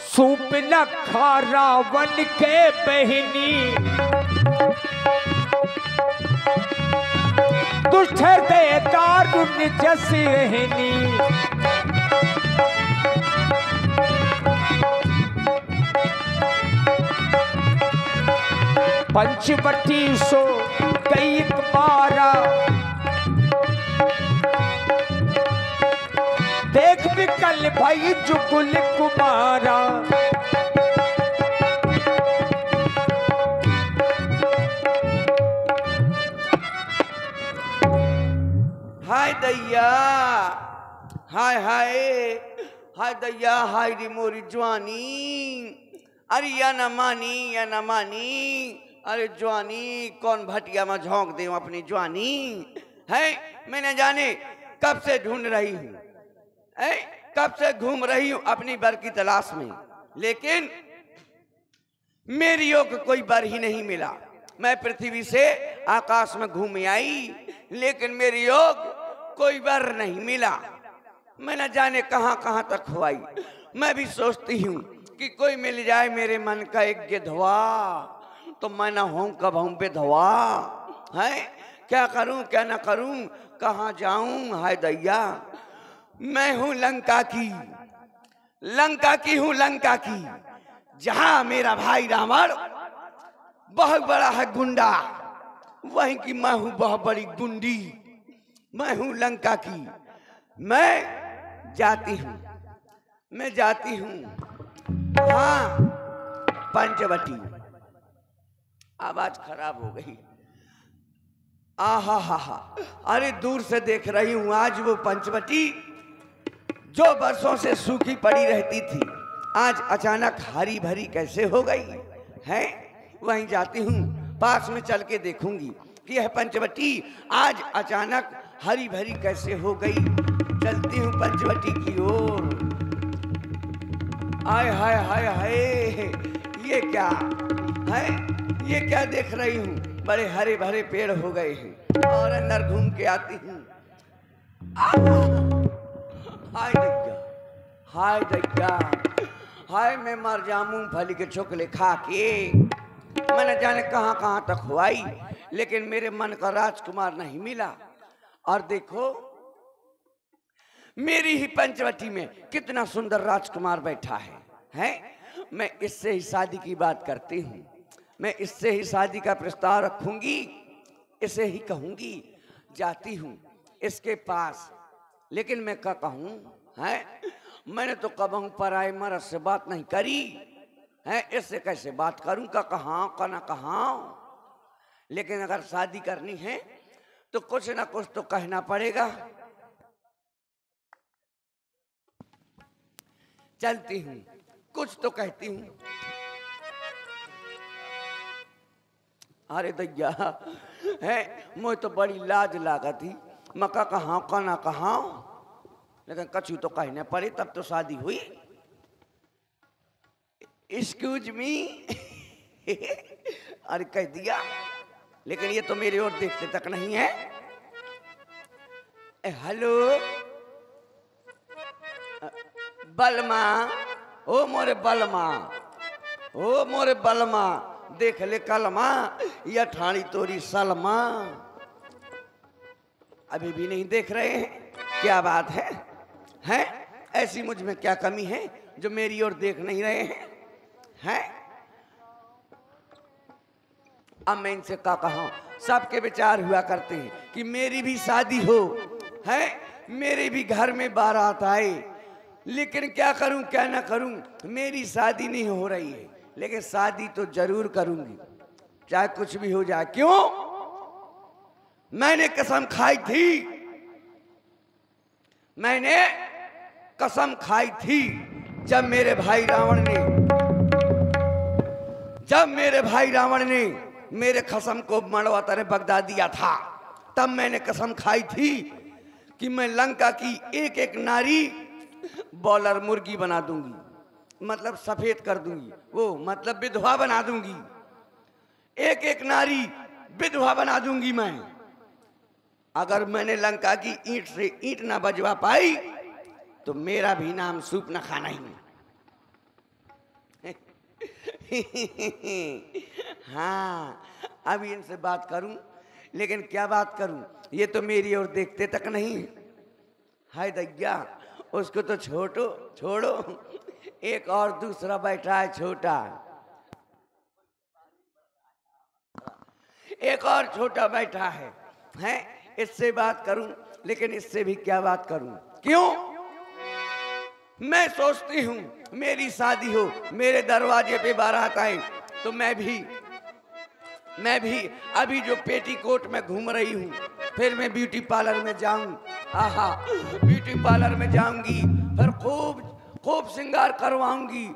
Soup न खा रावण के बहिनी, दुष्ट दे दारुण जस रहनी। पंचवटी सो कई बारा, देख विकल भाई जुगुल कुमारा। हाय दैया, हाय हाय हाय दैया, हाय री मोरी जवानी। अरे या न मानी, या न मानी। अरे जवानी कौन भटिया में झोंक दे अपनी जवानी है। मैंने जाने कब से ढूंढ रही हूँ, कब से घूम रही हूँ अपनी बर की तलाश में, लेकिन मेरी योग कोई बर ही नहीं मिला। मैं पृथ्वी से आकाश में घूम आई, लेकिन मेरी योग कोई बर नहीं मिला। मैं न जाने कहां कहां तक हुआई। मैं भी सोचती हूँ कि कोई मिल जाए मेरे मन का एक गिधवा, तो मैं न हूं कब हूं विधवा है। क्या करूं क्या न करूं, कहां जाऊं। हाय दैया, मैं हूं लंका की, लंका की हूं लंका की, जहां मेरा भाई रावण बहुत बड़ा है गुंडा, वहीं की मैं हूं बहुत बड़ी गुंडी। मैं हूं लंका की, मैं जाती हूं, मैं जाती हूं। हाँ पंचवटी। आवाज खराब हो गई। आहा हा हा। अरे दूर से देख रही हूं आज वो पंचवटी जो बरसों से सूखी पड़ी रहती थी, आज अचानक हरी भरी कैसे हो गई है। वहीं जाती हूँ, पास में चल के देखूंगी कि यह पंचवटी आज अचानक हरी भरी कैसे हो गई। चलती हूँ पंचवटी की ओर। आय हाय हाय हाय, ये क्या है, ये क्या देख रही हूँ। बड़े हरे भरे पेड़ हो गए हैं और अंदर घूम के आती हूँ। हाय दैया, हाय दैया, हाय मैं मर जाऊं फली के छोकले खा के। मैंने जाने कहां कहां तक हुआई, लेकिन मेरे मन का राजकुमार नहीं मिला। और देखो मेरी ही पंचवटी में कितना सुंदर राजकुमार बैठा है। मैं इससे ही शादी की बात करती हूँ, मैं इससे ही शादी का प्रस्ताव रखूंगी, इसे ही कहूंगी। जाती हूँ इसके पास, लेकिन मैं क्या कहूँ है। मैंने तो कबहू पराए मर्द से बात नहीं करी है, इससे कैसे बात करूं का कहाँ का ना कहाँ। लेकिन अगर शादी करनी है तो कुछ ना कुछ तो कहना पड़ेगा। चलती हूँ, कुछ तो कहती हूँ। अरे दैया है, मुझे तो बड़ी लाज लागत थी। मका कहाँ का ना कहाँ, लेकिन कछु तो कहने पड़े तब तो शादी हुई। एक्सक्यूज मी अरे कह दिया, लेकिन ये तो मेरी ओर देखते तक नहीं है। हेलो बलमा, ओ मोरे बलमा, ओ मोरे बलमा, देख ले कलमा, या ठाणी तोरी सलमा। अभी भी नहीं देख रहे हैं, क्या बात है? हैं? ऐसी मुझ में क्या कमी है जो मेरी ओर देख नहीं रहे हैं? अब मैं इनसे क्या कहूं, सबके विचार हुआ करते हैं कि मेरी भी शादी हो है, मेरे भी घर में बारात आए, लेकिन क्या करूं क्या ना करूं, मेरी शादी नहीं हो रही है। लेकिन शादी तो जरूर करूंगी, चाहे कुछ भी हो जाए। क्यों? मैंने कसम खाई थी, मैंने कसम खाई थी जब मेरे भाई रावण ने मेरे कसम को मड़वा तरह बगदा दिया था, तब मैंने कसम खाई थी कि मैं लंका की एक एक नारी बॉलर मुर्गी बना दूंगी, मतलब सफेद कर दूंगी, वो मतलब विधवा बना दूंगी। एक एक नारी विधवा बना दूंगी मैं। अगर मैंने लंका की ईंट से ईंट ना बजवा पाई तो मेरा भी नाम सूप न खाना ही। हाँ, अभी इनसे बात करूं, लेकिन क्या बात करूं, ये तो मेरी ओर देखते तक नहीं। हाय दैया, उसको तो छोड़ो, एक और दूसरा बैठा है छोटा, एक और छोटा बैठा है, हैं? इससे बात करूं, लेकिन इससे भी क्या बात करूं? क्यों? मैं सोचती हूं मेरी शादी हो, मेरे दरवाजे पे बारात आए, तो मैं भी अभी जो पेटीकोट में घूम रही हूं, फिर मैं ब्यूटी पार्लर में जाऊं। आहा, ब्यूटी पार्लर में जाऊंगी, फिर खूब श्रृंगार करवाऊंगी,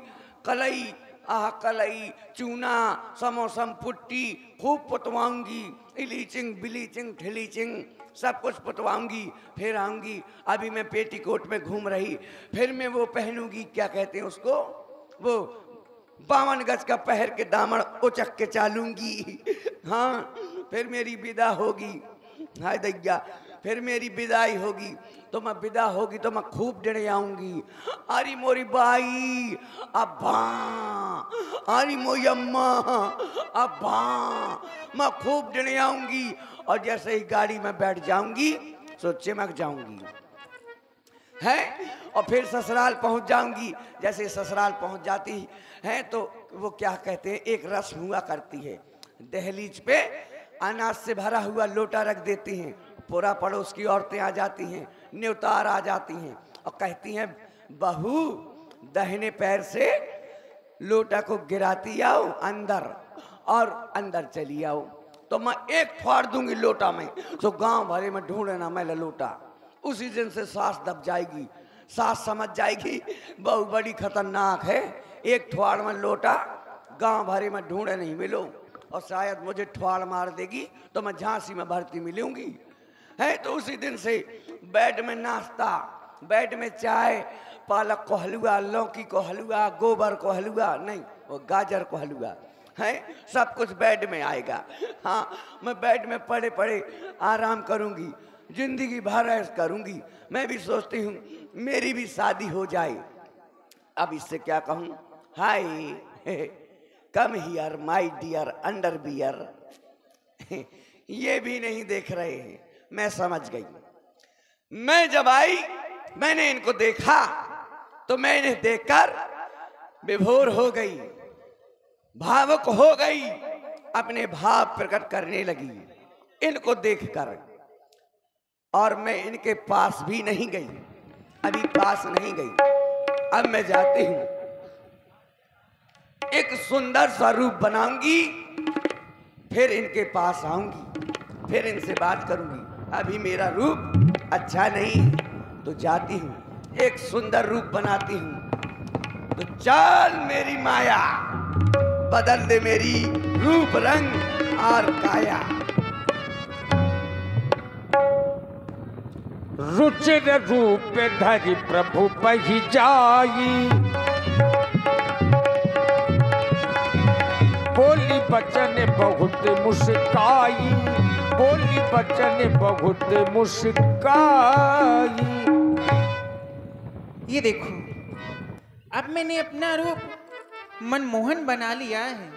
कलई, आह कलई, चूना, समोसम, पुट्टी खूब पुतवाऊंगी, इलीचिंग बिलीचिंग ठिलीचिंग सब कुछ पुतवाऊंगी, फिर आऊंगी। अभी मैं पेटीकोट में घूम रही, फिर मैं वो पहनूंगी, क्या कहते हैं उसको, वो 52 गज का पहर के दामन उचक के चालूंगी। हाँ, फिर मेरी विदा होगी। हाय दैया, फिर मेरी विदाई होगी, तो मैं विदा होगी तो मैं खूब डरे आऊंगी। अरे मोरी बाई अब्बा, अरे मोरी अम्मा अब्बा, मैं खूब डरे आऊंगी, और जैसे ही गाड़ी में बैठ जाऊंगी तो चिमक जाऊंगी है, और फिर ससुराल पहुंच जाऊंगी। जैसे ससुराल पहुंच जाती है तो वो क्या कहते हैं, एक रस्म हुआ करती है, दहलीज पे अनाज से भरा हुआ लोटा रख देती हैं, पूरा पड़ोस की औरतें आ जाती हैं, न्योतार आ जाती हैं और कहती हैं, बहू दाहिने पैर से लोटा को गिराती आओ अंदर और अंदर चली आओ, तो मैं एक फाड़ दूंगी लोटा में, तो गांव भरे में ढूंढना मैं लोटा। उसी दिन से सास दब जाएगी, सास समझ जाएगी बहू बड़ी खतरनाक है, एक ठुआड़ में लोटा गांव भरे में ढूंढे नहीं मिलो, और शायद मुझे ठुआड़ मार देगी तो मैं झांसी में भर्ती मिलूंगी है। तो उसी दिन से बेड में नाश्ता, बेड में चाय, पालक को हलवा, लौकी को हलवा, गोबर को हलवा, नहीं वो गाजर को हलवा है, सब कुछ बेड में आएगा। हाँ, मैं बेड में पड़े पड़े आराम करूंगी, जिंदगी भर ऐश करूंगी। मैं भी सोचती हूँ मेरी भी शादी हो जाए। अब इससे क्या कहूँ, hi come here my dear under bear, ये भी नहीं देख रहे हैं। मैं समझ गई, मैं जब आई मैंने इनको देखा तो मैं इन्हें देखकर विभोर हो गई, भावुक हो गई, अपने भाव प्रकट करने लगी इनको देखकर, और मैं इनके पास भी नहीं गई, अभी पास नहीं गई। अब मैं जाती हूं, एक सुंदर सा रूप बनाऊंगी, फिर इनके पास आऊंगी, फिर इनसे बात करूंगी। अभी मेरा रूप अच्छा नहीं है, तो जाती हूं, एक सुंदर रूप बनाती हूं, तो चल मेरी माया बदल दे मेरी रूप रंग और काया। रुचिर रूप धरि प्रभु पही जाई, बोली बचन बहुत मुस्काई, बोली बचन बहुत मुस्काई। ये देखो, अब मैंने अपना रूप मनमोहन बना लिया है।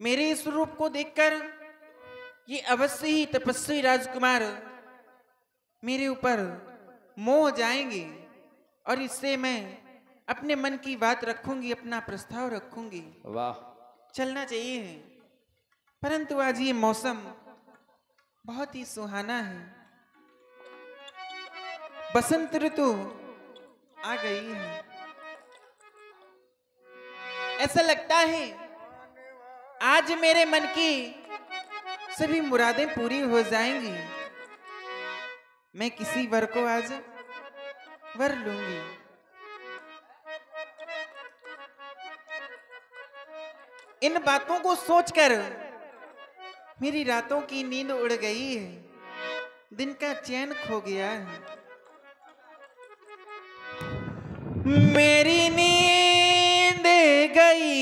मेरे इस रूप को देखकर ये अवश्य ही तपस्वी राजकुमार मेरे ऊपर मोह जाएंगे, और इससे मैं अपने मन की बात रखूंगी, अपना प्रस्ताव रखूंगी। वाह, चलना चाहिए, परंतु आज ये मौसम बहुत ही सुहाना है, बसंत ऋतु आ गई है। ऐसा लगता है आज मेरे मन की सभी मुरादें पूरी हो जाएंगी। मैं किसी वर को आज वर लूंगी। इन बातों को सोचकर मेरी रातों की नींद उड़ गई है, दिन का चैन खो गया है। मेरी नींद गई,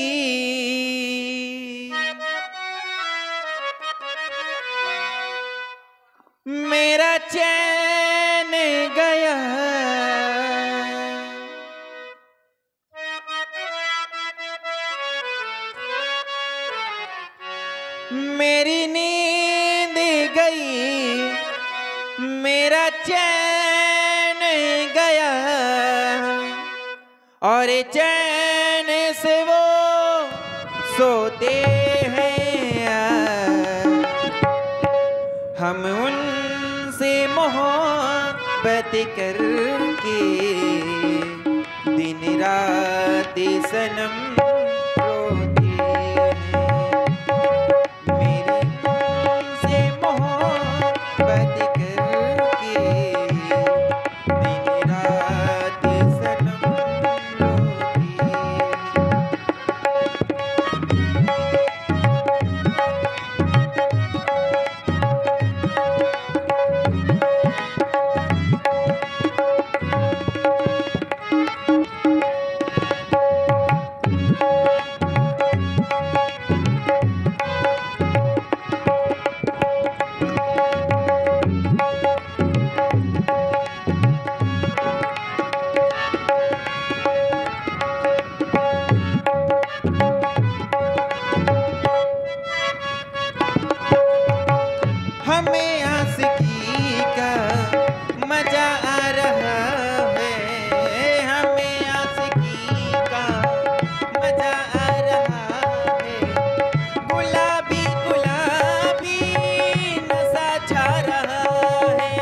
मेरा चैन गया, मेरी नींद गई, मेरा चैन गया, और चैन से वो सोते हैं। हम उनसे मोहब्बत करके दिन रात सनम रोते हैं। मेरी उनसे मोहब्बत करके दिन रात सनम रोते हैं। हमें आशिकी का मजा आ रहा है, हमें आशिकी का मजा आ रहा है। गुलाबी गुलाबी नशा छा रहा है।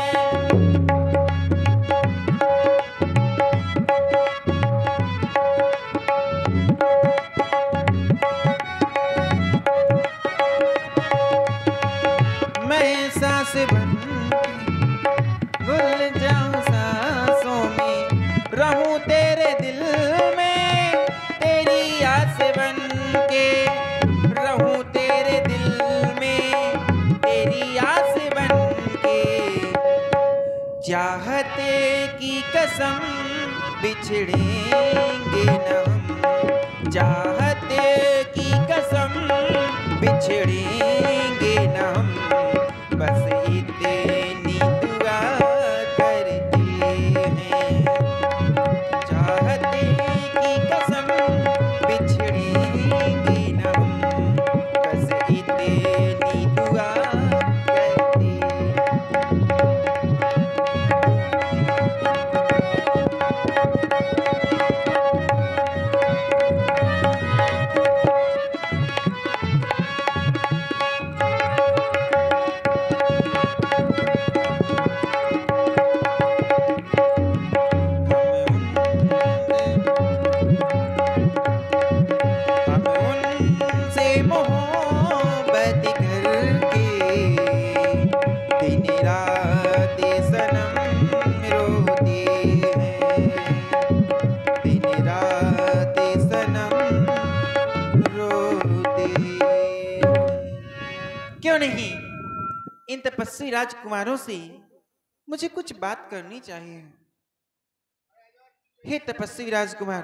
मैं सांस बन घुल जाऊं सांसों में, रहूं तेरे दिल में तेरी आस बन के, रहूं तेरे दिल में तेरी आस बन के। चाहते की कसम बिछड़ेंगे न हम, चाहते की कसम बिछड़ेंगे न हम। बस इतनी दुआ करते हैं, चाहते की कसम बिछड़ेंगे न हम। बस इतनी दुआ करते हैं। हम उनसे मोहब्बत करके दिन रात सनम रोते हैं, दिन रात सनम रोते हैं। क्यों नहीं, इन तपस्वी राजकुमारों से मुझे कुछ बात करनी चाहिए। हे तपस्वी राजकुमार,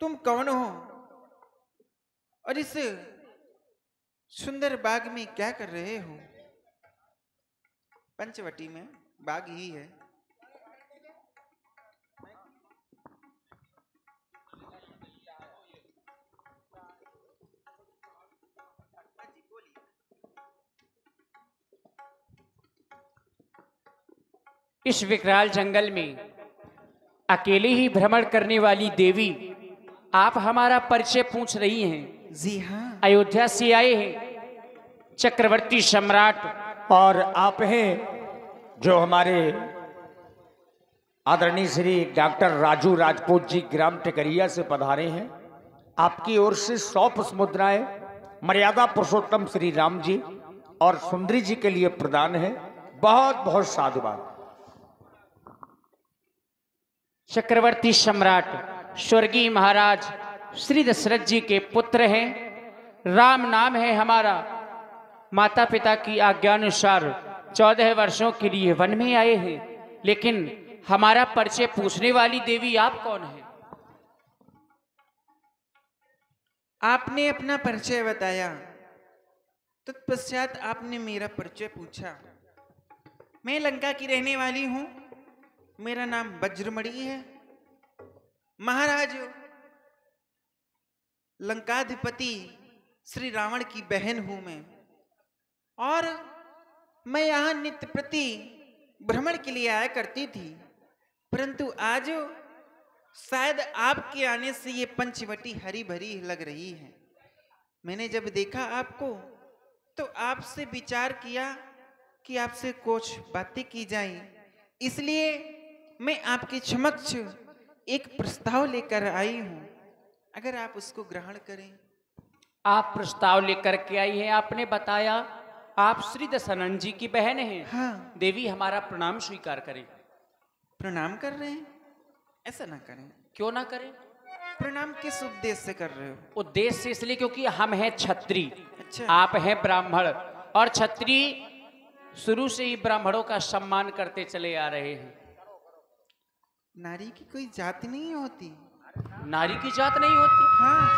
तुम कौन हो और इस सुंदर बाग में क्या कर रहे हो? पंचवटी में बाग ही है। इस विकराल जंगल में अकेले ही भ्रमण करने वाली देवी, आप हमारा परिचय पूछ रही हैं। जी हाँ। अयोध्या से आए हैं चक्रवर्ती सम्राट, और आप हैं जो हमारे आदरणीय श्री डॉक्टर राजू राजपूत जी ग्राम टेकरिया से पधारे हैं। आपकी ओर से 100 पुष्प मुद्राएं मर्यादा पुरुषोत्तम श्री राम जी और सुंदरी जी के लिए प्रदान है। बहुत बहुत साधुवाद। चक्रवर्ती सम्राट स्वर्गीय महाराज श्री दशरथ जी के पुत्र हैं। राम नाम है हमारा। माता पिता की आज्ञानुसार 14 वर्षों के लिए वन में आए हैं। लेकिन हमारा परिचय पूछने वाली देवी आप कौन है? आपने अपना परिचय बताया, तत्पश्चात आपने मेरा परिचय पूछा। मैं लंका की रहने वाली हूं, मेरा नाम वज्रमणि है। महाराज लंकाधिपति श्री रावण की बहन हूं मैं, और मैं यहाँ नित्य प्रति भ्रमण के लिए आया करती थी, परंतु आज शायद आपके आने से ये पंचवटी हरी भरी लग रही है। मैंने जब देखा आपको तो आपसे विचार किया कि आपसे कुछ बातें की जाएं, इसलिए मैं आपके समक्ष एक प्रस्ताव लेकर आई हूं, अगर आप उसको ग्रहण करें। आप प्रस्ताव लेकर के आई हैं, आपने बताया आप श्री दशानन जी की बहन हैं। हाँ, देवी हमारा प्रणाम स्वीकार करें। प्रणाम कर रहे हैं? ऐसा ना करें। क्यों ना करें? प्रणाम किस उद्देश्य से कर रहे हो? उद्देश्य से इसलिए क्योंकि हम हैं क्षत्रिय, अच्छा, आप हैं ब्राह्मण, और क्षत्रिय शुरू से ही ब्राह्मणों का सम्मान करते चले आ रहे हैं। नारी की कोई जात नहीं होती। नारी की जात नहीं होती? हाँ जी,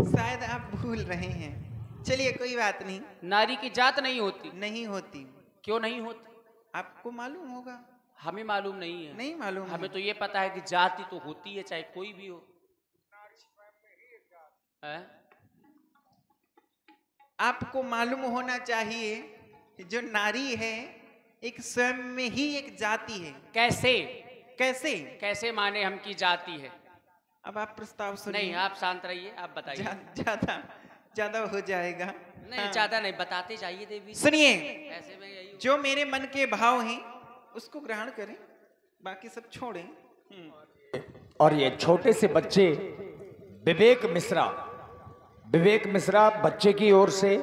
शायद आप भूल रहे हैं। चलिए कोई बात नहीं। नारी की जात नहीं होती? नहीं होती। क्यों नहीं होती? आपको मालूम होगा। हमें मालूम नहीं है। नहीं मालूम? हमें तो ये पता है कि जाति तो होती है, चाहे कोई भी हो। आपको मालूम होना चाहिए कि जो नारी है एक स्वयं में ही एक जाति है। कैसे? कैसे? कैसे माने हम की जाति है? अब आप प्रस्ताव सुनिए। नहीं, आप शांत रहिए, आप बताइए। ज्यादा ज्यादा हो जाएगा। नहीं, हाँ। ज्यादा नहीं, बताते जाइए देवी। सुनिए, ऐसे में यही जो मेरे मन के भाव हैं उसको ग्रहण करें, बाकी सब छोड़ें। और ये छोटे से बच्चे विवेक मिश्रा बच्चे की ओर से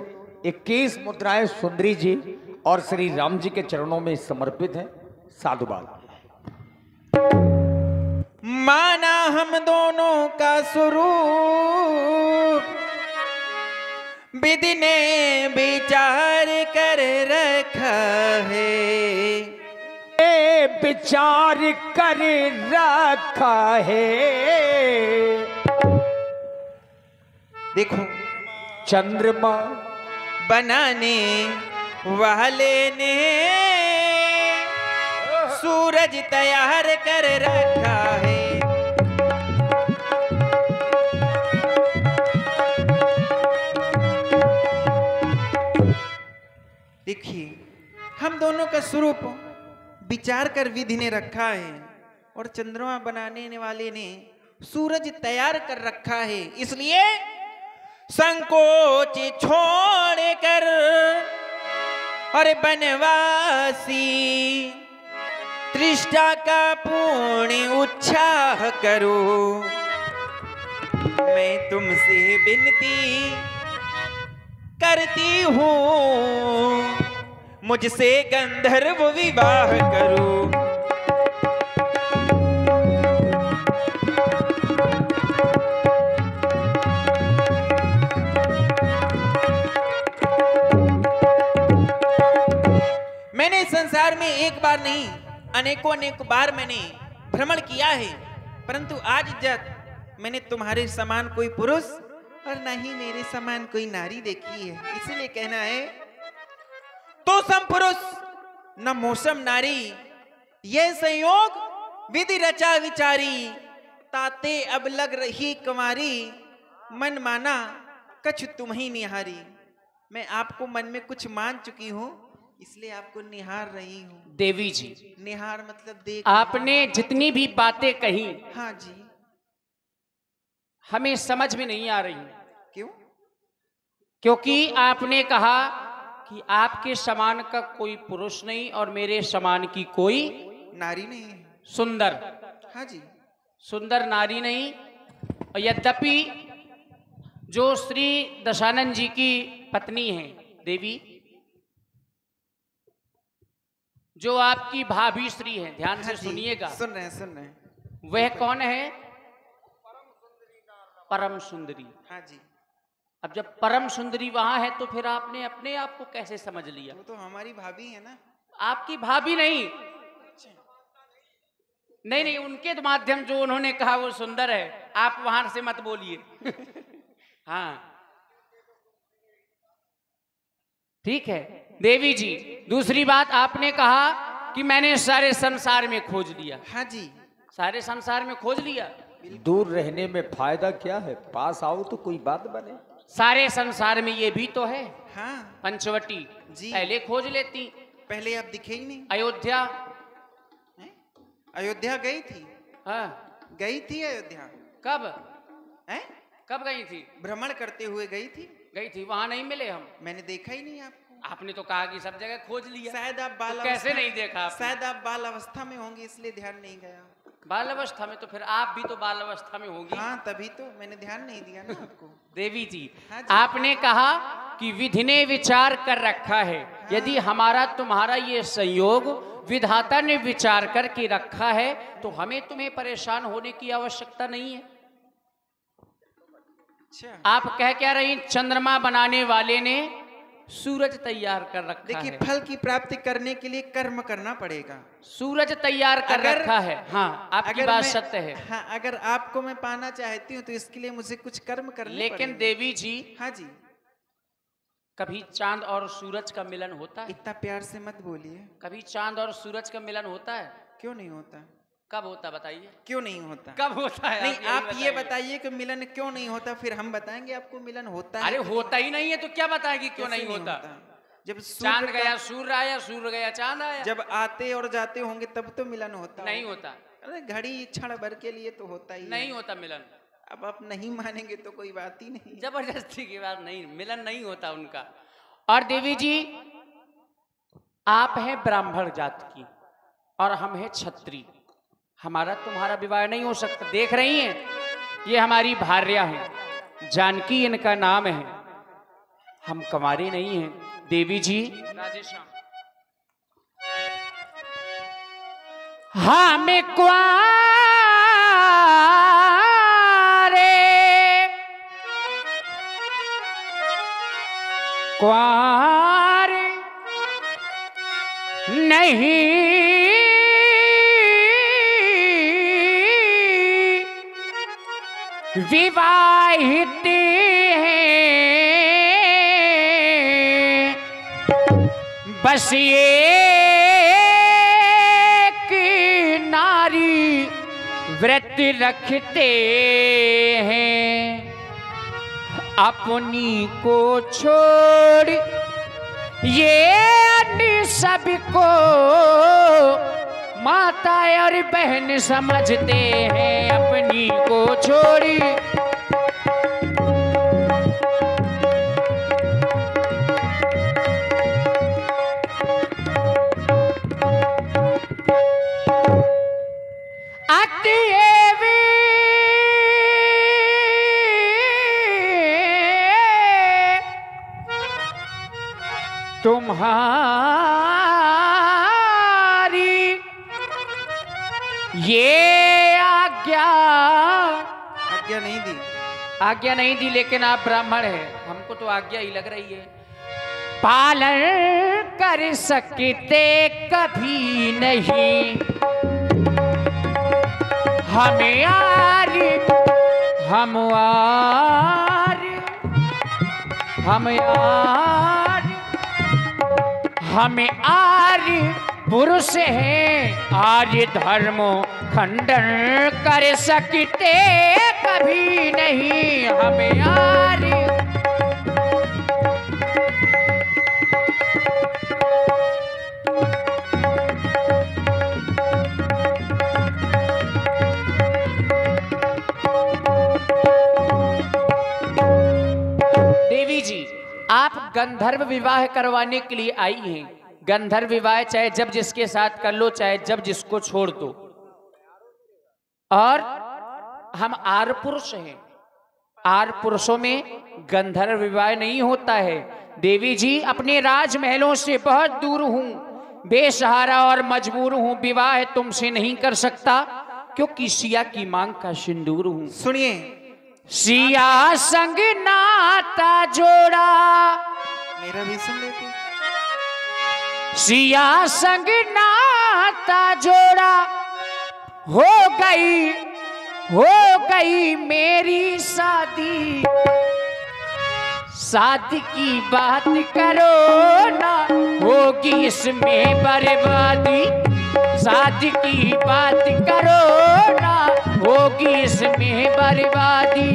21 मुद्राएं सुंदरी जी और श्री राम जी के चरणों में समर्पित हैं। साधुवाद। माना हम दोनों का स्वरूप विधि ने विचार कर रखा है, विचार कर रखा है। देखो, चंद्रमा बनाने वाले ने सूरज तैयार कर रखा है। देखिए, हम दोनों का स्वरूप विचार कर विधि ने रखा है, और चंद्रमा बनाने वाले ने सूरज तैयार कर रखा है। इसलिए संकोच छोड़ कर और बनवासी तृष्णा का पूर्ण उत्साह करो। मैं तुमसे विनती करती हूँ, मुझसे गंधर्व विवाह करो। मैंने संसार में एक बार नहीं अनेकों बार मैंने भ्रमण किया है, परंतु आज तक मैंने तुम्हारे समान कोई पुरुष और न ही मेरे समान कोई नारी देखी है। इसीलिए कहना है, तो सम पुरुष न मौसम नारी, ये संयोग विधि रचा विचारी। ताते अब लग रही कुमारी, मन माना कछु तुम ही निहारी। मैं आपको मन में कुछ मान चुकी हूँ, इसलिए आपको निहार रही हूँ। देवी जी, निहार मतलब देख। आपने जितनी भी बातें कही, हाँ जी, हमें समझ में नहीं आ रही। क्यों? क्योंकि आपने कहा कि आपके समान का कोई पुरुष नहीं और मेरे समान की कोई नारी नहीं है। सुंदर, हाँ जी, सुंदर नारी नहीं। और यद्यपि जो श्री दशानन जी की पत्नी है देवी, जो आपकी भाभी श्री है, ध्यान से सुनिएगा। सुन रहे हैं। वह कौन है? परम सुंदरी। हाँ जी। अब जब परम सुंदरी वहां है तो फिर आपने अपने आप को कैसे समझ लिया? वो तो हमारी भाभी है ना। आपकी भाभी नहीं, नहीं, उनके माध्यम जो उन्होंने कहा वो सुंदर है, आप वहां से मत बोलिए। हाँ, ठीक है देवी जी। दूसरी बात, आपने कहा कि मैंने सारे संसार में खोज लिया। हाँ जी, सारे संसार में खोज लिया। दूर रहने में फायदा क्या है, पास आओ तो कोई बात बने। सारे संसार में ये भी तो है हाँ पंचवटी। जी। पहले खोज लेती। पहले आप दिखे ही नहीं। अयोध्या। हैं? अयोध्या गई थी? हाँ। गई थी अयोध्या? कब? हैं? कब गई थी? भ्रमण करते हुए गई थी। गई थी, वहां नहीं मिले हम। मैंने देखा ही नहीं आपको। आपने तो कहा कि सब जगह खोज लिया। शायद आप बाल तो कैसे अवस्था- नहीं देखा आपने? शायद आप बाल अवस्था में होंगे इसलिए ध्यान नहीं गया। बाल अवस्था में? तो फिर आप भी तो बाल अवस्था में होगी। हाँ तभी तो मैंने ध्यान नहीं दिया ना आपको। देवी जी, हाँ जी। आपने कहा कि विधि ने विचार कर रखा है। यदि हमारा तुम्हारा ये संयोग विधाता ने विचार करके रखा है तो हमें तुम्हें परेशान होने की आवश्यकता नहीं है। अच्छा आप कह क्या रही, चंद्रमा बनाने वाले ने सूरज तैयार कर रखा देखिए, है। फल की प्राप्ति करने के लिए कर्म करना पड़ेगा। सूरज तैयार कर रखा है। हाँ, आपकी बात सत्य है। हाँ, अगर आपको मैं पाना चाहती हूँ तो इसके लिए मुझे कुछ कर्म करने लेकिन पड़ेंगे। देवी जी, हाँ जी। कभी चांद और सूरज का मिलन होता है? इतना प्यार से मत बोलिए। कभी चांद और सूरज का मिलन होता है? क्यों नहीं होता? कब होता बताइए? क्यों नहीं होता? कब होता है? नहीं, आप ये बताइए कि मिलन क्यों नहीं होता, फिर हम बताएंगे आपको मिलन होता है। अरे होता ही नहीं है तो क्या बताएगी क्यों कैसे नहीं होता? जब चांद सूर्य गया का- सूर्य आया, सूर्य गया चांद आया। जब आते और जाते होंगे तब तो मिलन होता नहीं होगा। होता। अरे घड़ी क्षण भर के लिए तो होता ही नहीं है। होता मिलन। अब आप नहीं मानेंगे तो कोई बात ही नहीं। जबरदस्ती की बात नहीं, मिलन नहीं होता उनका। और देवी जी, आप हैं ब्राह्मण जात की और हम हैं क्षत्रिय। हमारा तुम्हारा विवाह नहीं हो सकता। देख रही हैं, ये हमारी भार्या है, जानकी इनका नाम है। हम कुंवारी नहीं हैं। देवी जी, राधेश्याम, हाँ मैं कुंवारे नहीं विवाहित हैं, बस एक नारी व्रत रखते हैं, अपनी को छोड़ ये अन्य सबको माता और बहन समझते हैं, अपनी को छोड़ी। तुम्हारी ये आज्ञा नहीं दी। आज्ञा नहीं दी, लेकिन आप ब्राह्मण हैं, हमको तो आज्ञा ही लग रही है। पालन कर सकते कभी नहीं, हमें आर्य पुरुष हैं, आर्य धर्मो खंडन कर सकते कभी नहीं, हमें आर्य। देवी जी, आप गंधर्व विवाह करवाने के लिए आई हैं। गंधर्व विवाह चाहे जब जिसके साथ कर लो, चाहे जब जिसको छोड़ दो। और हम आर्य पुरुष हैं, आर्य पुरुषों में गंधर्व विवाह नहीं होता है। देवी जी, अपने राजमहलों से बहुत दूर हूं, बेसहारा और मजबूर हूं, विवाह तुमसे नहीं कर सकता, क्योंकि सिया की मांग का सिंदूर हूं। सुनिए, सिया संग नाता जोड़ा, मेरा भी सुन लेते। सिया संग नाता जोड़ा, हो गई मेरी शादी। शादी की बात करो ना, होगी इसमें बर्बादी। शादी की बात करो ना, होगी इसमें बर्बादी।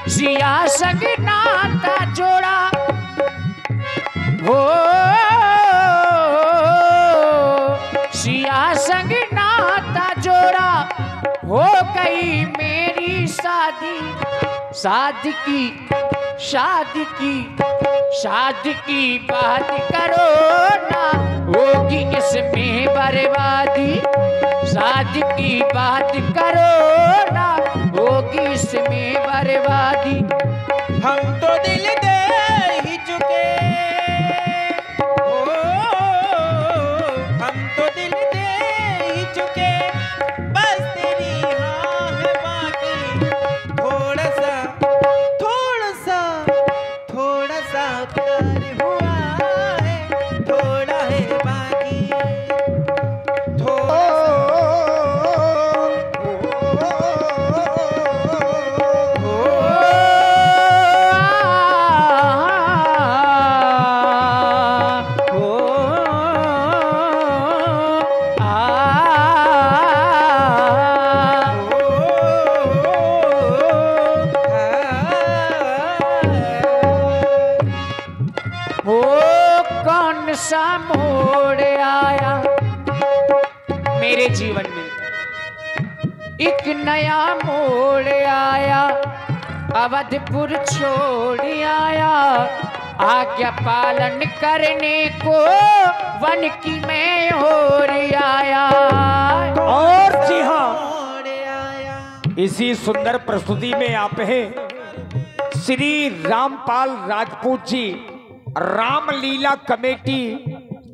सिया संग नाता जोड़ा हो, सिया संग नाता जोड़ा, हो गई मेरी शादी। शादी की शादी की शादी की बात करो ना, होगी इसमें बर्बादी। शादी की बात करो ना, होगी इसमें बर्बादी। हम तो दिल दे ही चुके, ओ हम तो दिल दे ही चुके, बस तेरी हाँ है बाकी। थोड़ा सा थोड़ा सा थोड़ा सा प्यार हुआ है, थोड़ा है बाकी। थोड़ा कौन सा मोड़ आया मेरे जीवन में, एक नया मोड़ आया, अवधपुर छोड़ आया। आज्ञा पालन करने को वन की मैं ओर आया। और जी हाँ, मोड़ आया। इसी सुंदर प्रस्तुति में आप हैं श्री रामपाल राजपूत जी, रामलीला कमेटी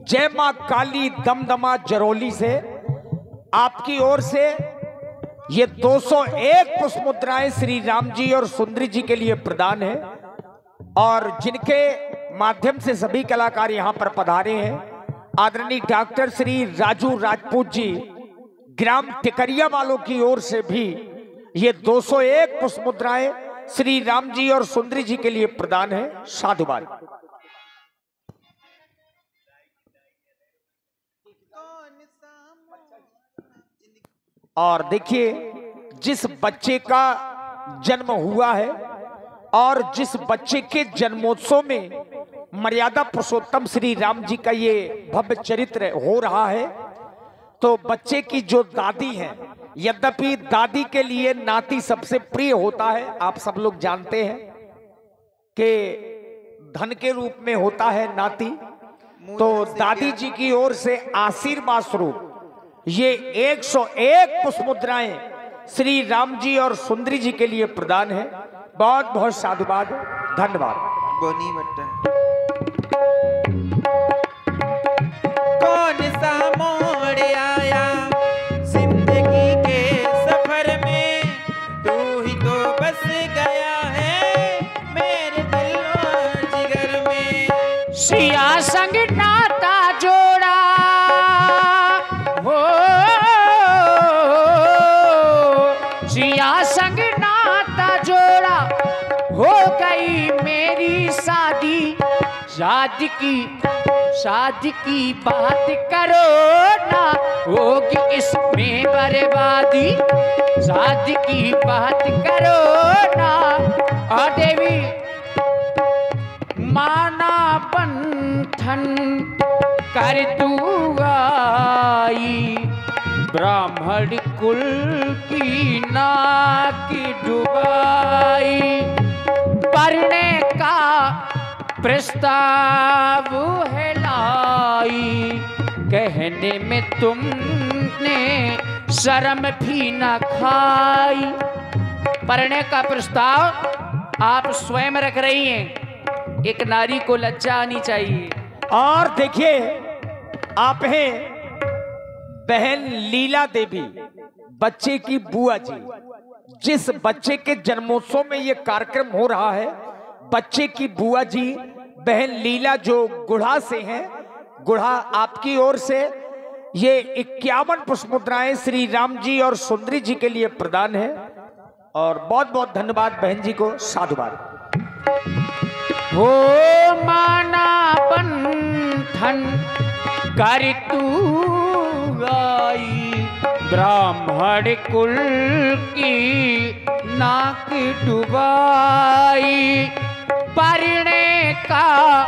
जय मां काली दमदमा जरौली से आपकी ओर से ये 201 पुष्प मुद्राएं श्री राम जी और सुंदरी जी के लिए प्रदान है, और जिनके माध्यम से सभी कलाकार यहां पर पधारे हैं। आदरणीय डॉक्टर श्री राजू राजपूत जी ग्राम टिकरिया वालों की ओर से भी ये 201 पुष्प मुद्राएं श्री राम जी और सुंदरी जी के लिए प्रदान है। साधुवाद। और देखिए, जिस बच्चे का जन्म हुआ है और जिस बच्चे के जन्मोत्सव में मर्यादा पुरुषोत्तम श्री राम जी का ये भव्य चरित्र हो रहा है, तो बच्चे की जो दादी है, यद्यपि दादी के लिए नाती सबसे प्रिय होता है, आप सब लोग जानते हैं कि धन के रूप में होता है नाती, तो दादी जी की ओर से आशीर्वाद स्वरूप ये 101 पुष्प मुद्राएं श्री राम जी और सुंदरी जी के लिए प्रदान है। बहुत बहुत साधुवाद, धन्यवाद। बोनी बट्टा। कौन सा मोड़ आया जिंदगी के सफर में, तू ही तो बस गया है मेरे दिल और जिगर में। सिया संग नाता जोड़ा हो, सिया संग नाता जोड़ा, हो गई मेरी शादी। शादी की बात करो ना, होगी इसमें बर्बादी। शादी की बात करो ना। और देवी माना बंधन कर तू आई, ब्राह्मण कुल की नाक डुबाई। पढ़ने का प्रस्ताव है लाई, कहने में तुमने शर्म भी न खाई। पढ़ने का प्रस्ताव आप स्वयं रख रही हैं, एक नारी को लज्जा आनी चाहिए। और देखिए, आप हैं बहन लीला देवी, बच्चे की बुआ जी। जिस बच्चे के जन्मोत्सव में ये कार्यक्रम हो रहा है, बच्चे की बुआ जी बहन लीला जो गुढ़ा से हैं, गुढ़ा आपकी ओर से ये 51 पुष्प मुद्राएं श्री राम जी और सुंदरी जी के लिए प्रदान है। और बहुत बहुत धन्यवाद बहन जी को, साधुवाद। हो माना बंधन कर तू आई, ब्राह्मण कुल की नाक डुबाई, परिणे का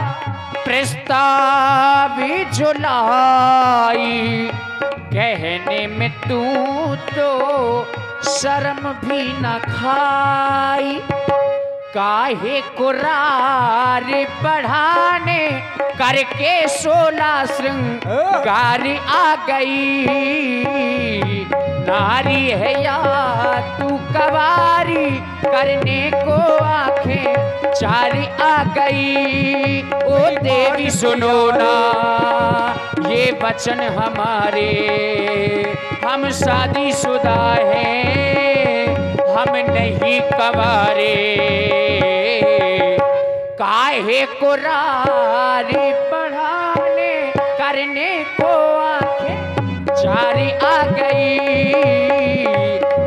प्रस्ताव झुलाई, कहने में तू तो शर्म भी न खाई, काहे कुरार बढ़ाने करके 16 श्रृंगार आ गई, नारी है या तू कवारी, करने को आंखें 4 आ गई। ओ देवी सुनो ना ये वचन हमारे, हम शादीशुदा हैं, हम नहीं कवारे, काहे कुरारी बढ़ाने करने को आंखें 4 आ गई,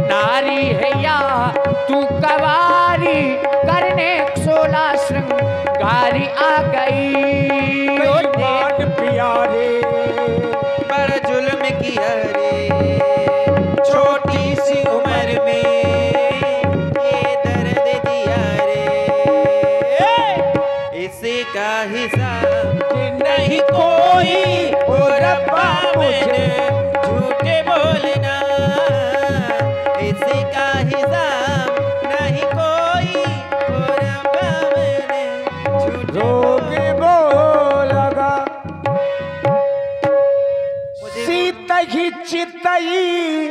नारी है या तू कवारी, करने 16 श्रृंगार आ गई। ओ मान प्यारे पर जुल्म किया रे, छोटी सी उम्र में ये दर्द दिया रे, इसी का हिसाब नहीं कोई, ओ रब्बा मुझे झूठे बोलना, इसी का हिसाब नहीं कोई, ओ रब्बा मुझे झूठे रोगे बोलगा सीतही चितई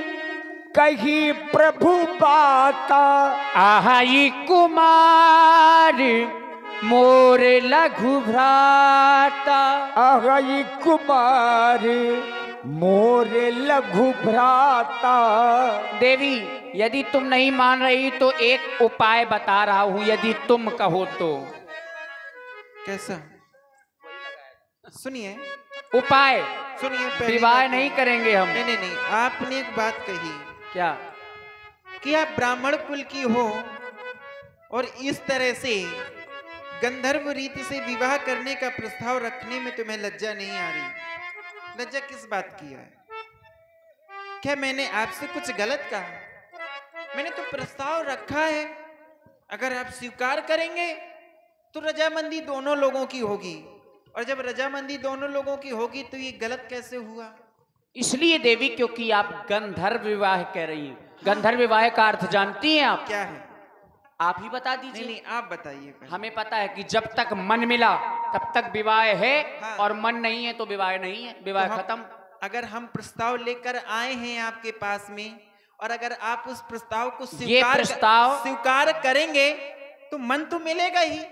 कही प्रभु बाता, आहाई कुमार मोर लघु भ्राता, अगई कुमार मोर लघु भ्राता। देवी यदि तुम नहीं मान रही तो एक उपाय बता रहा हूं, यदि तुम कहो तो। कैसा? सुनिए उपाय, सुनिए, पहली विवाह बात नहीं करेंगे हम। नहीं नहीं नहीं, आपने एक बात कही क्या? कि आप ब्राह्मण कुल की हो और इस तरह से गंधर्व रीति से विवाह करने का प्रस्ताव रखने में तुम्हें लज्जा नहीं आ रही। लज्जा किस बात की है? क्या मैंने आपसे कुछ गलत कहा? मैंने तो प्रस्ताव रखा है, अगर आप स्वीकार करेंगे तो रजामंदी दोनों लोगों की होगी, और जब रजामंदी दोनों लोगों की होगी तो ये गलत कैसे हुआ? इसलिए देवी क्योंकि आप गंधर्व विवाह कह रही हैं। गंधर्व विवाह का अर्थ जानती हैं आप? क्या है? आप ही बता नहीं दीजिए। नहीं, आप बताइए पहले। हमें पता है कि जब तक मन मिला तब तक विवाह है, हाँ। और मन नहीं है तो विवाह नहीं है, विवाह तो हम- खत्म। अगर हम प्रस्ताव लेकर आए हैं आपके पास में, और अगर आप उस प्रस्ताव को ये प्रस्ताव स्वीकार करेंगे तो मन तो मिलेगा ही,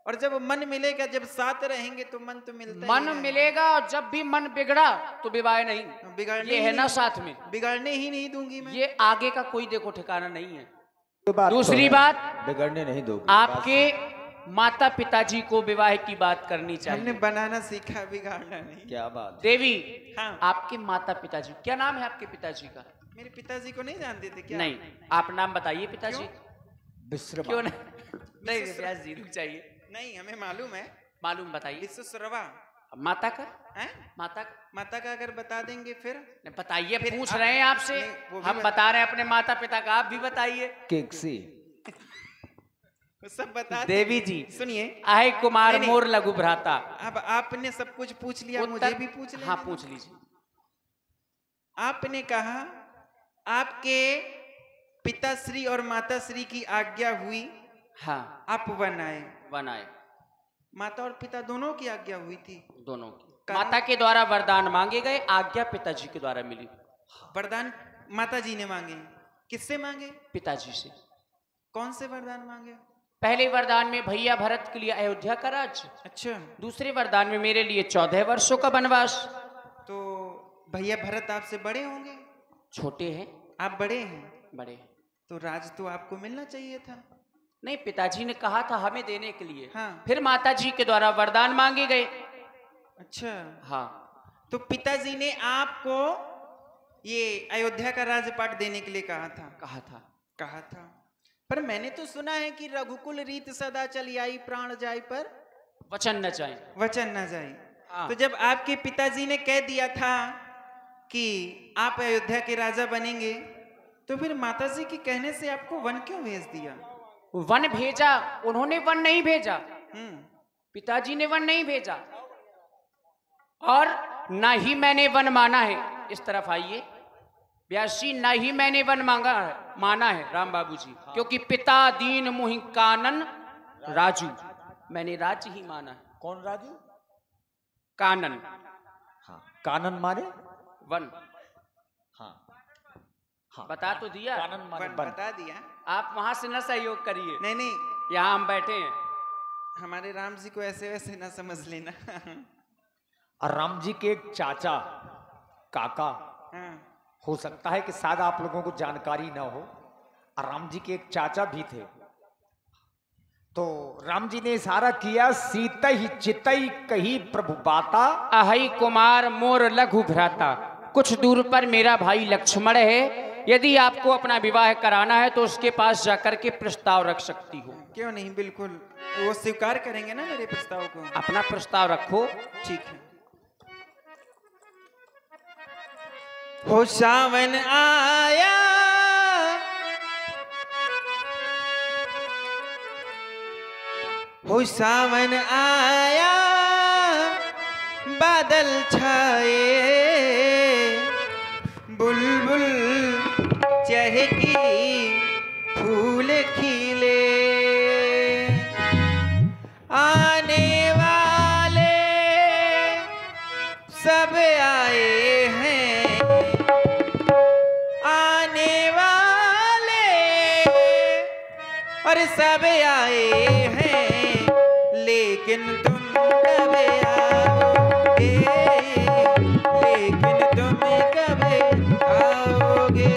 और जब मन मिलेगा, जब साथ रहेंगे तो मन तो मिलता ही मन है। मिलेगा, और जब भी मन बिगड़ा तो विवाह नहीं। बिगाड़ने ये ही है ना नहीं- साथ में, बिगाड़ने ही नहीं दूंगी मैं। ये आगे का कोई देखो ठिकाना नहीं है। बात दूसरी तो है, बात, बिगड़ने नहीं दोगे। आपके माता पिताजी को विवाह की बात करनी हमने चाहिए। बनाना सीखा, बिगाड़ना नहीं। क्या बात? देवी, हाँ। आपके माता पिताजी, क्या नाम है आपके पिताजी का? मेरे पिताजी को नहीं जानते थे क्या? नहीं, आप नाम बताइए पिताजी। विश्रमा। क्यों नहीं? व्यास जी रुक चाहिए, नहीं, हमें मालूम है। मालूम बताइए। विश्वश्रवा। माता का? हैं? माता का? माता का अगर बता देंगे फिर? नहीं, बताइए, फिर पूछ आप- रहे हैं आपसे। नहीं, वो भी हम बता रहे हैं अपने माता पिता का, आप भी बताइए। केकसी। सब बता देवी देंगे। जी, सुनिए, आए कुमार नहीं, नहीं। मोर लघु भ्राता। अब आपने सब कुछ पूछ लिया, उत्तर- मुझे भी पूछ लेना। हाँ, पूछ लीजिए। आपने कहा आपके पिताश्री और माताश्री की आज्ञा हुई, हाँ, आप वन आए। वन आए, माता और पिता दोनों की आज्ञा हुई थी। दोनों की। कारण- माता के द्वारा वरदान मांगे गए, आज्ञा पिताजी के द्वारा मिली, वरदान माता जी ने मांगे। किससे मांगे? पिताजी से। कौन से वरदान मांगे? पहले वरदान में भैया भरत के लिए अयोध्या का राज्य, अच्छा, दूसरे वरदान में मेरे लिए 14 वर्षों का वनवास। तो भैया भरत आपसे बड़े होंगे? छोटे हैं, आप बड़े हैं, बड़े हैं। तो राज तो आपको मिलना चाहिए था। नहीं, पिताजी ने कहा था हमें देने के लिए। हाँ। फिर माता जी के द्वारा वरदान मांगे गए। अच्छा, हाँ, तो पिताजी ने आपको ये अयोध्या का राजपाट देने के लिए कहा था। कहा था। पर मैंने तो सुना है कि रघुकुल रीत सदा चली आई, प्राण जाई पर वचन न चाहे। वचन न जाए। हाँ। तो जब आपके पिताजी ने कह दिया था कि आप अयोध्या के राजा बनेंगे, तो फिर माताजी के कहने से आपको वन क्यों भेज दिया? वन भेजा, उन्होंने वन नहीं भेजा, हम्म। पिताजी ने वन नहीं भेजा, और ना ही मैंने वन माना है। इस तरफ आइए व्यास जी, ना ही मैंने वन माना है राम बाबू जी, क्योंकि पिता दीन मुहि कानन राजू, मैंने राज ही माना है। कौन राजू? कानन, हाँ, कानन माने वन। हाँ हाँ, बता तो दिया, कानन माने वन वन। बता दिया। आप वहां से न सहयोग करिए, नहीं नहीं, यहाँ हम बैठे हैं। हमारे राम जी को ऐसे वैसे ना समझ लेना। और राम जी के एक चाचा, काका, हाँ। हो सकता है कि शायद आप लोगों को जानकारी ना हो, और राम जी के एक चाचा भी थे। तो राम जी ने इशारा किया, सीतई चितई कही प्रभु बाता, अहई कुमार मोर लघु भ्राता, कुछ दूर पर मेरा भाई लक्ष्मण है, यदि आपको अपना विवाह कराना है तो उसके पास जाकर के प्रस्ताव रख सकती हो। क्यों नहीं, बिल्कुल, वो स्वीकार करेंगे ना मेरे प्रस्ताव को। अपना प्रस्ताव रखो। ठीक है। हो सावन आया, हो सावन आया, बादल छाए, बुलबुल चहकी, फूल खिले, आने वाले सब आए हैं, आने वाले और सब आए हैं, लेकिन तुम कब आओगे, लेकिन तुम कब आओगे।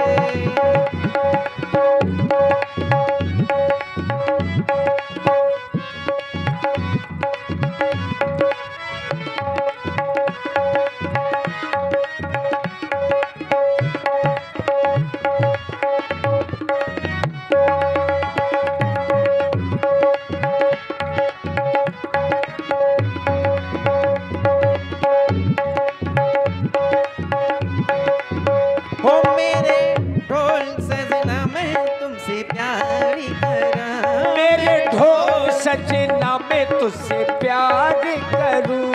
हो मेरे ढोल सजना, मैं तुमसे प्यार करा, मेरे ढोल सजना मैं तुझसे प्यार करूं,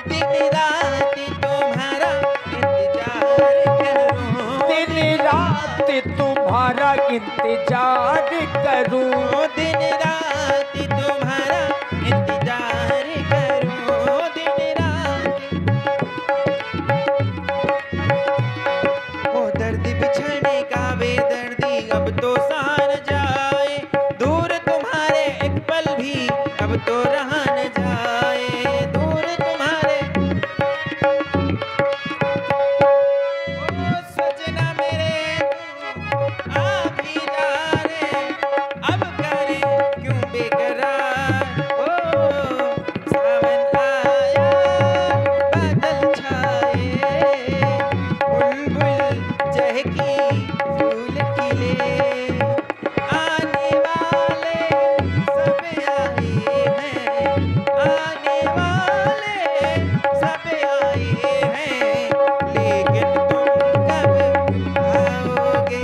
दिन रात तुम्हारा इंतजार करूं, दिन रात तुम्हारा इंतजार करूं, दिन रात तुम्हारा इंतजार करूं, दिन रात। ओ दर्द बिछड़ने का बेदर्दी अब तो सान जाए, दूर तुम्हारे एक पल भी अब तो रहा न जाए, दूर तुम्हारे। ओ सजना मेरे आ भी जा रे, अब करे क्यों बेकरार। ओ सावन आया, बादल छाए, बुलबुल चहकी, फूल खिले, आने वाले सब आए हैं, आने वाले सब आए हैं, लेकिन तुम कब आओगे,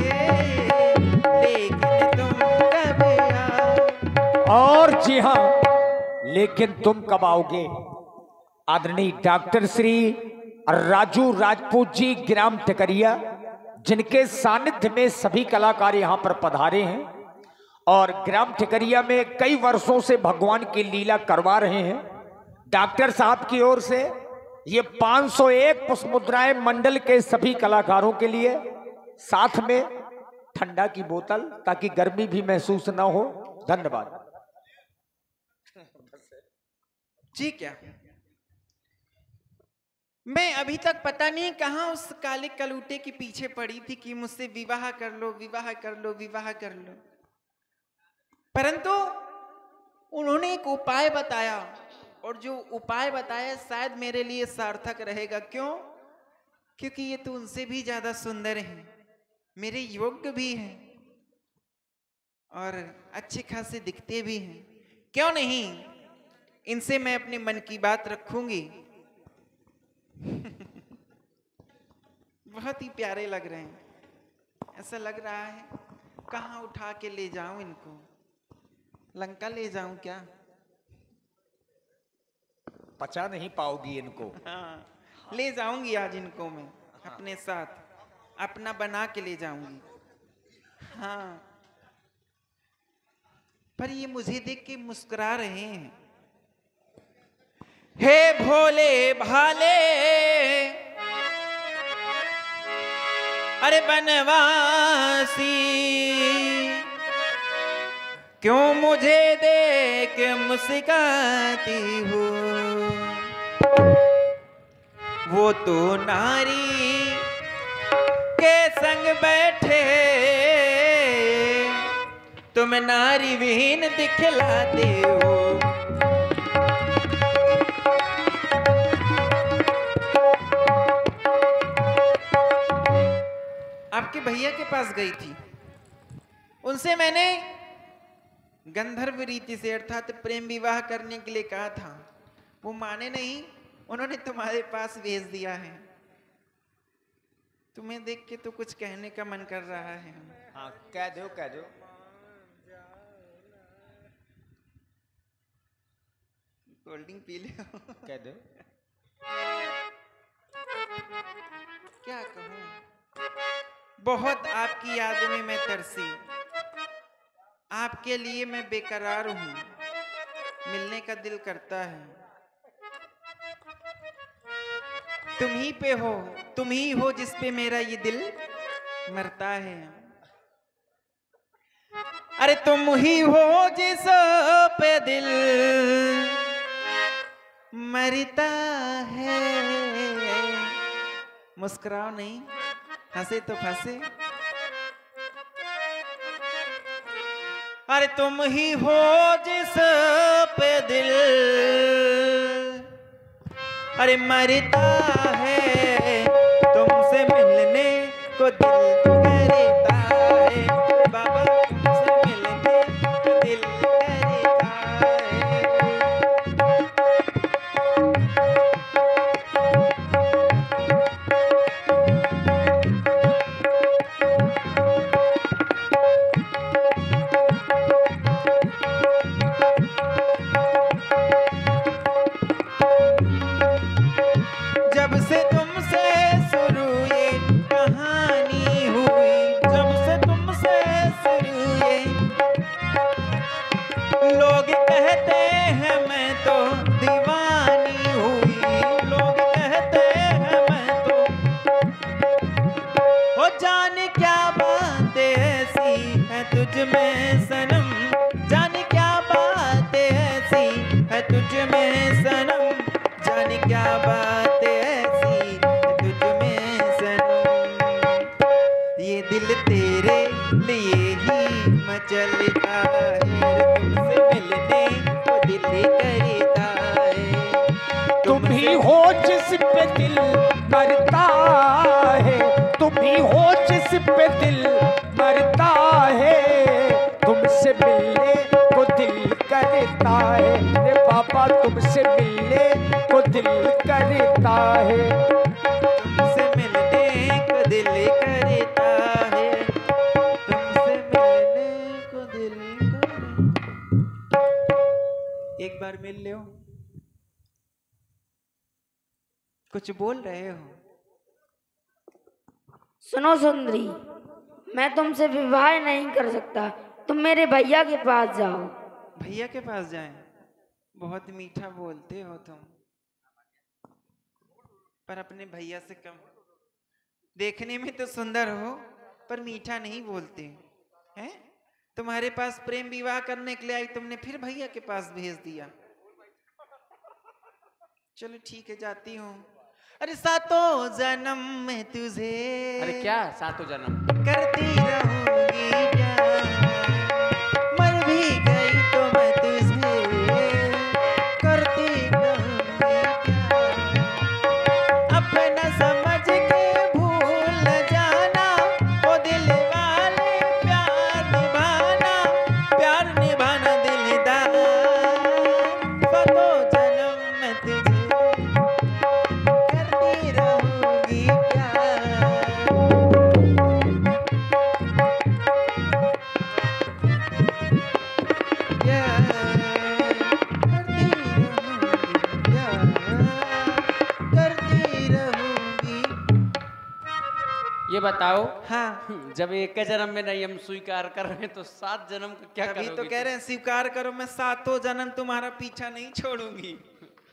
लेकिन तुम कब आओगे। और जी हाँ, लेकिन तुम कब आओगे। आदरणीय डॉक्टर श्री राजू राजपूत जी ग्राम टिकरिया, जिनके सानिध्य में सभी कलाकार यहाँ पर पधारे हैं और ग्राम टिकरिया में कई वर्षों से भगवान की लीला करवा रहे हैं। डॉक्टर साहब की ओर से ये 501 पुष्प मुद्राएं मंडल के सभी कलाकारों के लिए, साथ में ठंडा की बोतल, ताकि गर्मी भी महसूस न हो। धन्यवाद जी। क्या मैं अभी तक पता नहीं कहां उस काले कलूटे के पीछे पड़ी थी कि मुझसे विवाह कर लो, विवाह कर लो, विवाह कर लो, परंतु उन्होंने एक उपाय बताया, और जो उपाय बताया शायद मेरे लिए सार्थक रहेगा। क्यों? क्योंकि ये तो उनसे भी ज्यादा सुंदर हैं, मेरे योग्य भी हैं और अच्छे खासे दिखते भी हैं। क्यों नहीं, इनसे मैं अपने मन की बात रखूंगी। बहुत ही प्यारे लग रहे हैं। ऐसा लग रहा है कहाँ उठा के ले जाऊं इनको, लंका ले जाऊं क्या? पचा नहीं पाओगी इनको। हाँ, ले जाऊंगी आज इनको मैं अपने साथ, अपना बना के ले जाऊंगी। हाँ, पर ये मुझे देख के मुस्कुरा रहे हैं। हे भोले भाले, अरे बनवासी, क्यों मुझे देख मुस्काती हो? वो तो नारी के संग बैठे, तुम नारी विहीन दिखलाते हो। आपके भैया के पास गई थी, उनसे मैंने गंधर्व रीति से अर्थात प्रेम विवाह करने के लिए कहा था। वो माने नहीं, उन्होंने तुम्हारे पास भेज दिया है। तुम्हें देख के तो कुछ कहने का मन कर रहा है। हाँ, कह दो कह दो। Cold drink P low. कह दो। क्या कहूँ, बहुत आपकी याद में मैं तरसी, आपके लिए मैं बेकरार हूँ, मिलने का दिल करता है। तुम ही पे हो, तुम ही हो जिस पे मेरा ये दिल मरता है। अरे तुम ही हो जिस पे दिल मरता है। मुस्कुराओ नहीं, हंसे तो फंसे। अरे तुम ही हो जिस पे दिल अरे मरता है, तुमसे मिलने को दिल करता है। बाबा तुमसे मिलने को दिल करता है। जब से तुमसे शुरू ये कहानी हुई, जब से तुमसे शुरू ये, लोग कहते हैं मैं तो दीवानी हुई। लोग कहते हैं मैं तो, हो जाने क्या बात ऐसी है तुझ में सनम, जाने क्या बात ऐसी है तुझ में सनम, जाने क्या बात ऐसी है तुझ में सनम। ये दिल तेरे लिए ही मचलता है, तुमसे मिलने को दिल करता है। तुम ही हो जिस पे दिल मरता है, तुम ही हो जिस पे दिल मरता है, तुमसे मिलने को दिल करता है। रे बाबा तुमसे मिलने को दिल करता है। तुमसे मिलने को दिल करता है, तुमसे मिलने को दिल करता। एक बार मिल लो, कुछ बोल रहे हो? सुनो सुंदरी, मैं तुमसे विवाह नहीं कर सकता, तुम मेरे भैया के पास जाओ। भैया के पास जाएं? बहुत मीठा बोलते हो तुम, पर अपने भैया से कम। देखने में तो सुंदर हो पर मीठा नहीं बोलते हैं। तुम्हारे पास प्रेम विवाह करने के लिए आई, तुमने फिर भैया के पास भेज दिया। चलो ठीक है, जाती हूँ। अरे सातों जन्म में तुझे, अरे क्या सातों जन्म? करती रहूंगी प्यार, मर भी गई तो मैं तुझे करती रहूंगी प्यार। अपना समझ के भूल न जाना, ओ दिल वाले प्यार निभाना दिलदार। सातों जन्म में तुझे करती रहूंगी प्यार। प्यार, करती रहूंगी। ये बताओ, हाँ, जब एक जन्म में नहीं हम स्वीकार कर रहे हैं तो 7 जन्म का क्या अभी करोगे? तो कह रहे हैं स्वीकार करो, मैं 7 जन्म तुम्हारा पीछा नहीं छोड़ूंगी।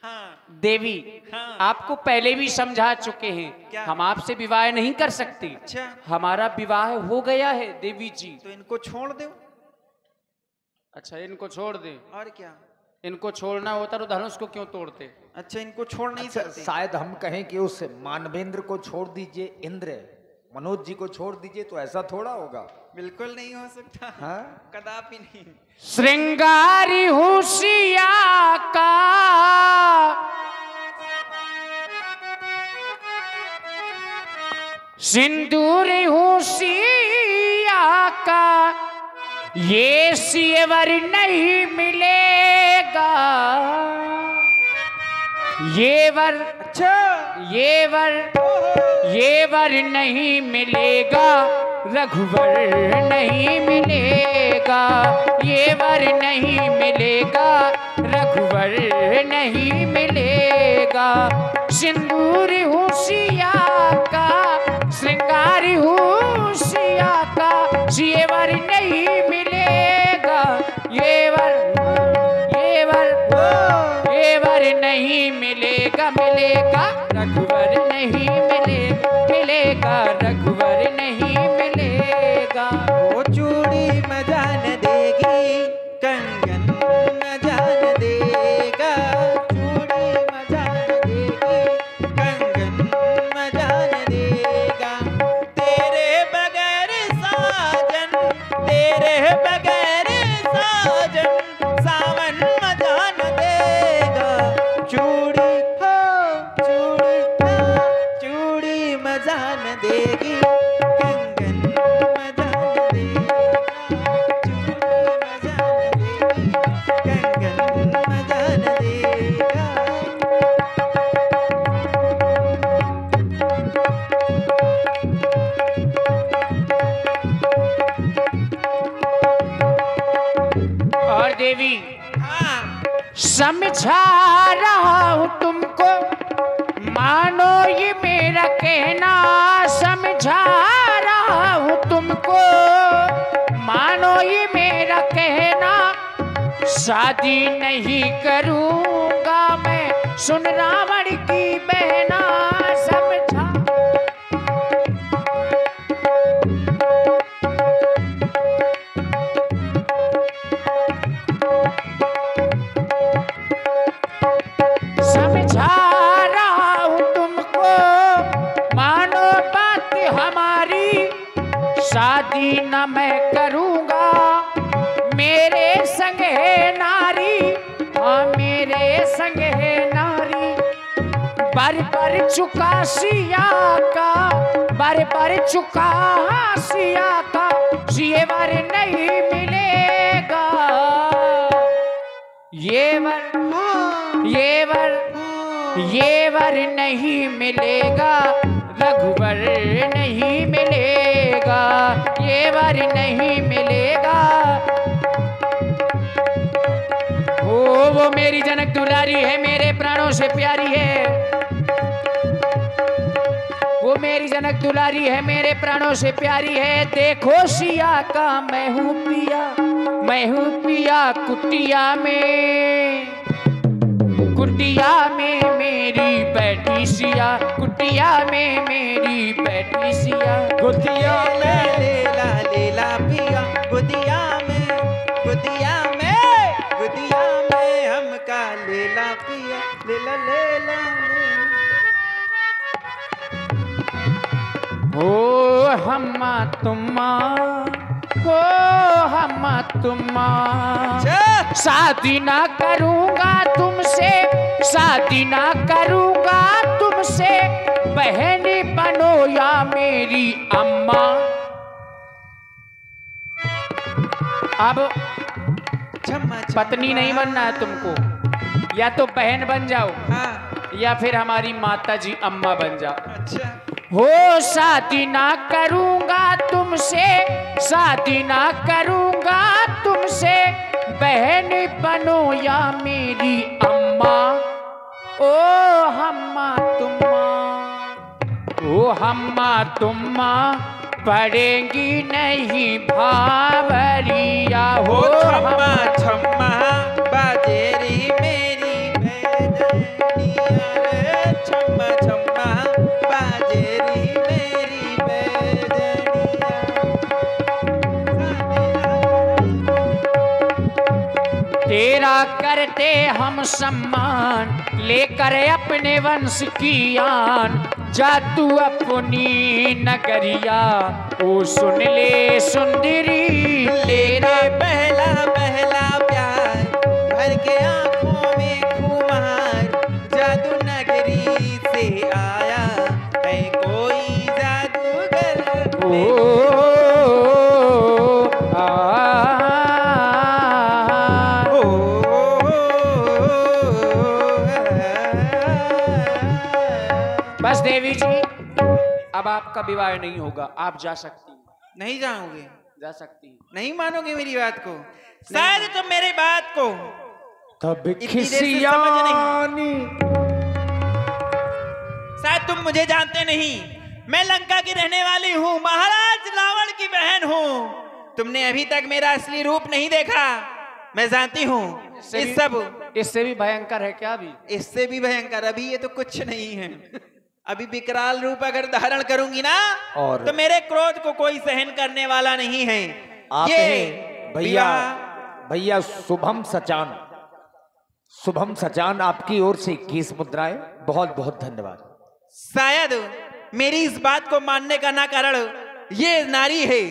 हाँ देवी, हाँ। आपको पहले भी समझा चुके हैं, क्या? हम आपसे विवाह नहीं कर सकते। अच्छा, हमारा विवाह हो गया है देवी जी। तो इनको छोड़ दो। अच्छा, इनको छोड़ दे। और क्या? इनको छोड़ना होता तो धनुष को क्यों तोड़ते? अच्छा, इनको छोड़ नहीं अच्छा, सकते। शायद हम कहें कि उस मानवेंद्र को छोड़ दीजिए, इंद्र मनोज जी को छोड़ दीजिए, तो ऐसा थोड़ा होगा। बिल्कुल नहीं हो सकता। हाँ? कदापि नहीं। श्रृंगारी होशिया का सिंदूर होशिया का ये सियवर नहीं मिलेगा। ये वर, अच्छा, ये वर नहीं मिलेगा, रघुवर नहीं मिलेगा। ये वर नहीं मिलेगा, रघुवर नहीं मिलेगा। सिंदूर होशिया का, श्रृंगार होशिया का ये वर नहीं मिलेगा। ये वर नहीं मिलेगा, मिलेगा रघुवर नहीं मिलेगा, रघुवर नहीं मिलेगा। वो चूड़ी में जान देगी, कंगन में जान देगा। चूड़ी में जान देगी, कंगन में जान देगा। तेरे बगैर साजन, तेरे बगैर साजन, सावन में जान देगा। चूड़ी हो, चूड़ी हो, चूड़ी में जान देगी, कंगन में जान देगा। चूड़ी में जान देगी, कंगन में जान देगा। और देवी, हाँ, समझा रहा हूं तुमको, मानो ये मेरा कहना। समझा रहा हूं तुमको, मानो ये मेरा कहना। शादी नहीं करूंगा मैं, सुन रावण की बहना। समझा, समझा रहा हूं तुमको, मानो बात हमारी। शादी न मैं करूंगा, मेरे संग है नारी। हाँ, मेरे संग है नारी। बर चुका सिया का, बर चुका सिया का ये वर नहीं मिलेगा। ये वर नहीं मिलेगा, रघुवर नहीं मिलेगा। ये वर नहीं मिलेगा। वो मेरी जनक दुलारी है, मेरे प्राणों से प्यारी है। वो मेरी जनक दुलारी है, मेरे प्राणों से प्यारी है। देखो सिया का मैं हूँ पिया, मैं हूँ पिया कुटिया में। कुटिया में मेरी बैठी सिया, कुटिया में मेरी बैठी सिया। गुदिया में लेला लेला पिया, गुदिया में, गुदिया में, गुदिया में हमका लेला पिया, लेला लेला हो हम्मा तुम्मा, हो हम्मा तुम्मा। शादी ना करूंगा तुमसे, शादी ना करूंगा तुमसे। बहन बनो या मेरी अम्मा। अब पत्नी नहीं बनना है तुमको, या तो बहन बन जाओ, हाँ, या फिर हमारी माता जी अम्मा बन जाओ। अच्छा, हो शादी ना करूंगा तुमसे, शादी ना करूंगा तुमसे। बहन बनो या मेरी अम्मा, ओ हम्मा तुम्मा, ओ हम्मा तुम्मा पड़ेंगी नहीं भावरिया हो। छम्मा छम्मा बाजेरी मेरी बेदनिया रे, छम्मा छम्मा बाजेरी मेरी बेदनिया। तेरा करते हम सम्मान, लेकर अपने वंश की आन, जा तू अपनी नगरिया, ओ सुन ले सुंदरी तेरा पहला पहला प्यार, भर के आंखों में खुमार, जादू नगरी से आया है कोई जादूगर। बस देवी जी, अब आपका विवाह नहीं होगा, आप जा सकती हैं। नहीं जाओगे? जा सकती हैं। नहीं मानोगे मेरी बात को? शायद तुम मेरी बात को तब इतनी देर से खिसियानी। शायद तुम मुझे जानते नहीं, मैं लंका की रहने वाली हूँ, महाराज रावण की बहन हूँ। तुमने अभी तक मेरा असली रूप नहीं देखा, मैं जानती हूँ। इससे भी भयंकर है क्या? भी इससे भी भयंकर। अभी ये तो कुछ नहीं है, अभी विकराल रूप अगर धारण करूंगी ना, और तो मेरे क्रोध को कोई सहन करने वाला नहीं है। आप ये हैं भैया, भैया शुभम सचान, शुभम सचान आपकी ओर से 21 मुद्राएं, बहुत बहुत धन्यवाद। शायद मेरी इस बात को मानने का ना कारण ये नारी है।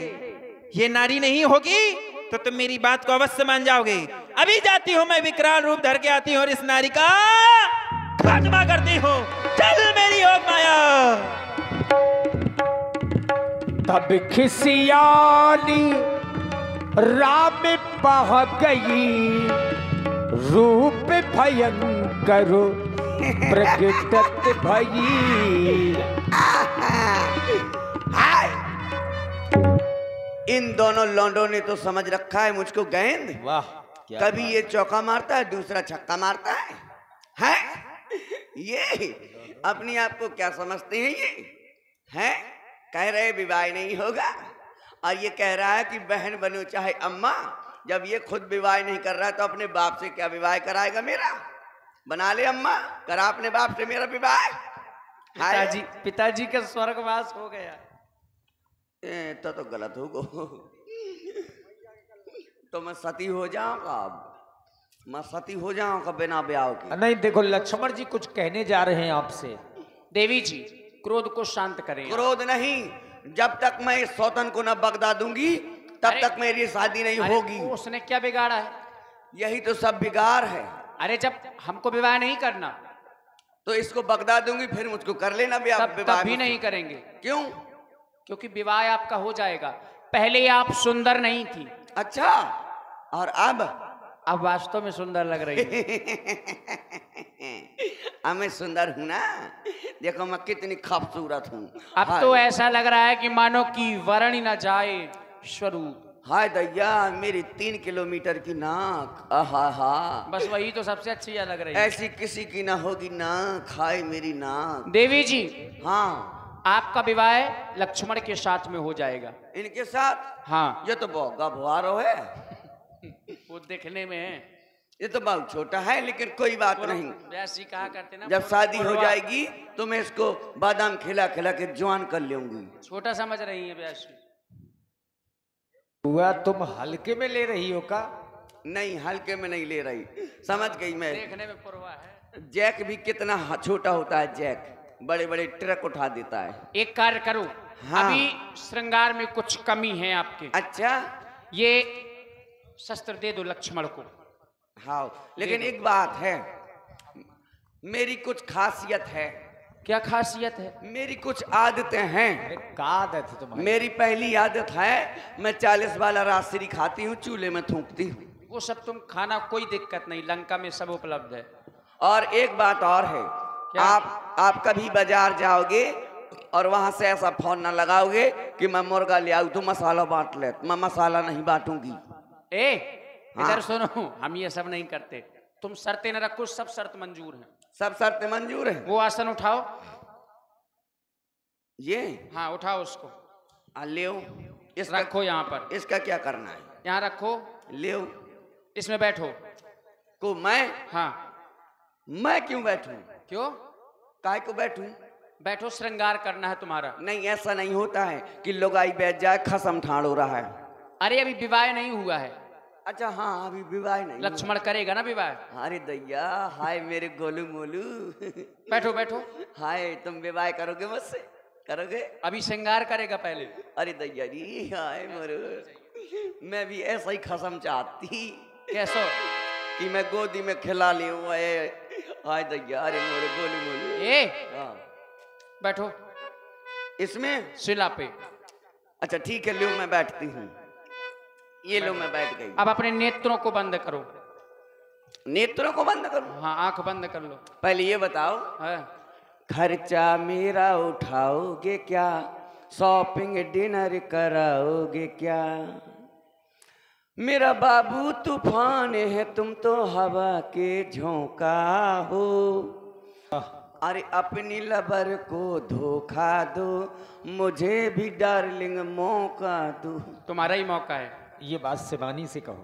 ये नारी नहीं होगी तो तुम मेरी बात को अवश्य मान जाओगे। अभी जाती हूँ मैं, विकराल रूप धर के आती हूँ और इस नारी का खात्मा करती हूँ। चल मेरी योग माया। तब खिसियाली राम बह गई, रूप भयंकर प्रकटत भई। इन दोनों लौंडों ने तो समझ रखा है मुझको गेंद। वाह, कभी ये चौका मारता है, दूसरा छक्का मारता है। हैं? ये अपनी आप को क्या समझते हैं? ये हैं कह रहे विवाह नहीं होगा, और ये कह रहा है कि बहन बनो चाहे अम्मा। जब ये खुद विवाह नहीं कर रहा है तो अपने बाप से क्या विवाह कराएगा मेरा? बना ले अम्मा, करा अपने बाप से मेरा विवाह। पिताजी का स्वर्गवास हो गया। तो गलत होगा, तो मैं सती हो जाऊंगा। अब मैं सती हो जाऊंगा बिना ब्याह के। नहीं देखो, लक्ष्मण जी कुछ कहने जा रहे हैं आपसे। देवी जी, क्रोध को शांत करें। क्रोध नहीं, जब तक मैं इस सौतन को न बगदा दूंगी तब तक मेरी शादी नहीं होगी। उसने क्या बिगाड़ा है? यही तो सब बिगाड़ है। अरे जब हमको विवाह नहीं करना तो इसको बगदा दूंगी, फिर मुझको कर लेना विवाह। तब भी नहीं करेंगे। क्यों? क्योंकि विवाह आपका हो जाएगा। पहले आप सुंदर नहीं थी। अच्छा, और अब वास्तव में सुंदर लग रही है। अब मैं सुंदर हूं ना, देखो मैं कितनी खूबसूरत हूँ। अब तो ऐसा लग रहा है कि मानो कि वर्ण ही ना जाए स्वरूप। हाय दैया, मेरी 3 किलोमीटर की नाक, आहा हा। बस वही तो सबसे अच्छी लग रही है। ऐसी किसी की ना होगी नाक, हाय मेरी नाक। देवी जी, हाँ, आपका विवाह लक्ष्मण के साथ में हो जाएगा। इनके साथ? हाँ। ये तो बोगा भुआरो है। वो देखने में है, ये तो बहुत छोटा है, लेकिन कोई बात नहीं। वैसी कहा करते ना, जब शादी हो जाएगी तो मैं इसको बादाम खिला खिला के जवान कर लूंगी। छोटा समझ रही है वैसी। हुआ तुम हल्के में ले रही हो का? नहीं, हल्के में नहीं ले रही, समझ गई मैं। देखने में पुरवा है। जैक भी कितना छोटा होता है, जैक बड़े बड़े ट्रक उठा देता है। एक कार्य करो। हाँ। अभी श्रृंगार में कुछ कमी है आपके। अच्छा, ये शस्त्र दे दो लक्ष्मण को। हाँ, लेकिन एक बात है, मेरी कुछ खासियत है। क्या खासियत है? मेरी कुछ आदतें हैं। अरे का आदत है तुम्हारी? मेरी पहली आदत है, मैं 40 वाला राजश्री खाती हूँ, चूल्हे में थूकती हूँ। वो सब तुम खाना, कोई दिक्कत नहीं, लंका में सब उपलब्ध है। और एक बात और है, आप कभी बाजार जाओगे और वहां से ऐसा फोन ना लगाओगे कि मैं मुर्गा ले आऊं तो मसाला बांट ले। मैं मसाला नहीं बांटूंगी। इधर सुनो, हम ये सब नहीं करते। तुम शर्तें न रखो, सब शर्त मंजूर हैं। सब शर्तें मंजूर है। वो आसन उठाओ। ये हाँ उठाओ उसको, ले इसका रखो यहाँ पर। इसका क्या करना है? यहाँ रखो, ले इसमें बैठो। को मैं हाँ। मैं क्यों बैठूं? क्यों? काय को बैठूं? बैठो, श्रृंगार करना है तुम्हारा। नहीं, ऐसा नहीं होता है कि लुगाई बैठ जाए, खसम ठाड़ हो रहा है। अरे अभी विवाह नहीं हुआ है। अच्छा हाँ, अभी विवाह नहीं हुआ। लक्ष्मण करेगा ना विवाह। अरे दैया, हाय मेरे गोलू मोलू। बैठो बैठो। हाय, तुम विवाह करोगे मुझसे? करोगे? अभी श्रृंगार करेगा पहले। अरे दैया जी, हाय मोरू, मैं भी ऐसा ही खसम चाहती। कैसो? कि मैं गोदी में खिला ले हुआ है। हाय दैया, अरे मोरे गोलू मोलू। ए हाँ, बैठो इसमें शिला पे। अच्छा ठीक है, लो मैं बैठती हूँ। ये लो, मैं बैठ गई। अब अपने नेत्रों को बंद करो। नेत्रों को बंद करो? हाँ, आंख बंद कर लो। पहले ये बताओ, हाँ। खर्चा मेरा उठाओगे क्या? शॉपिंग डिनर कराओगे क्या? मेरा बाबू तूफान है, तुम तो हवा के झोंका हो। अरे अपनी लबर को धोखा दो, मुझे भी डार्लिंग मौका दो। तुम्हारा ही मौका है। ये बात शिवानी से कहो।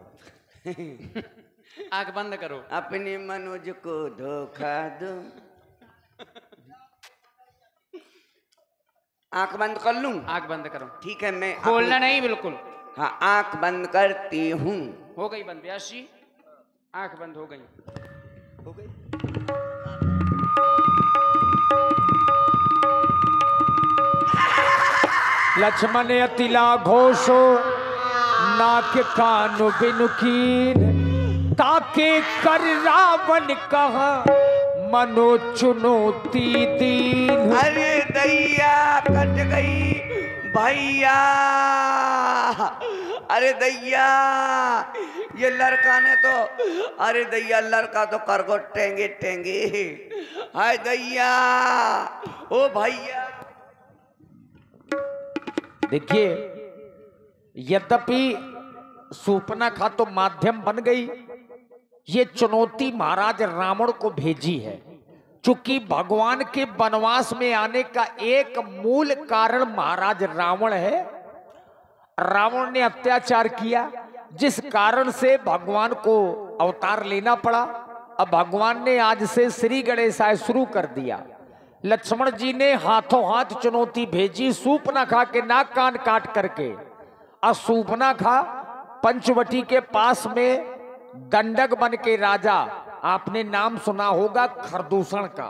आंख बंद करो। अपने मनोज को धोखा दो। आंख बंद कर लूं? आंख बंद करो। ठीक है, मैं खोलना नहीं बिल्कुल। हाँ, आंख बंद करती हूँ। हो गई बंद व्यास जी, आंख बंद हो गई। हो गई। लक्ष्मण अतिला घोषो नाक कान बिनुकीन, ताके कर रावण कहा मनो चुनौती दीन। अरे दैया, कट गई भैया। अरे दैया, ये लड़का ने तो, अरे दैया लड़का तो कर गो टेंगे टेंगे। हाय दैया, ओ भैया। देखिए, यद्यपि सूर्पणखा तो माध्यम बन गई, ये चुनौती महाराज रावण को भेजी है। चूंकि भगवान के वनवास में आने का एक मूल कारण महाराज रावण है। रावण ने अत्याचार किया, जिस कारण से भगवान को अवतार लेना पड़ा। अब भगवान ने आज से श्री गणेशाय शुरू कर दिया। लक्ष्मण जी ने हाथों हाथ चुनौती भेजी सूर्पणखा के नाक कान काट करके। और सूर्पणखा पंचवटी के पास में दंडक बन के राजा, आपने नाम सुना होगा खरदूषण का।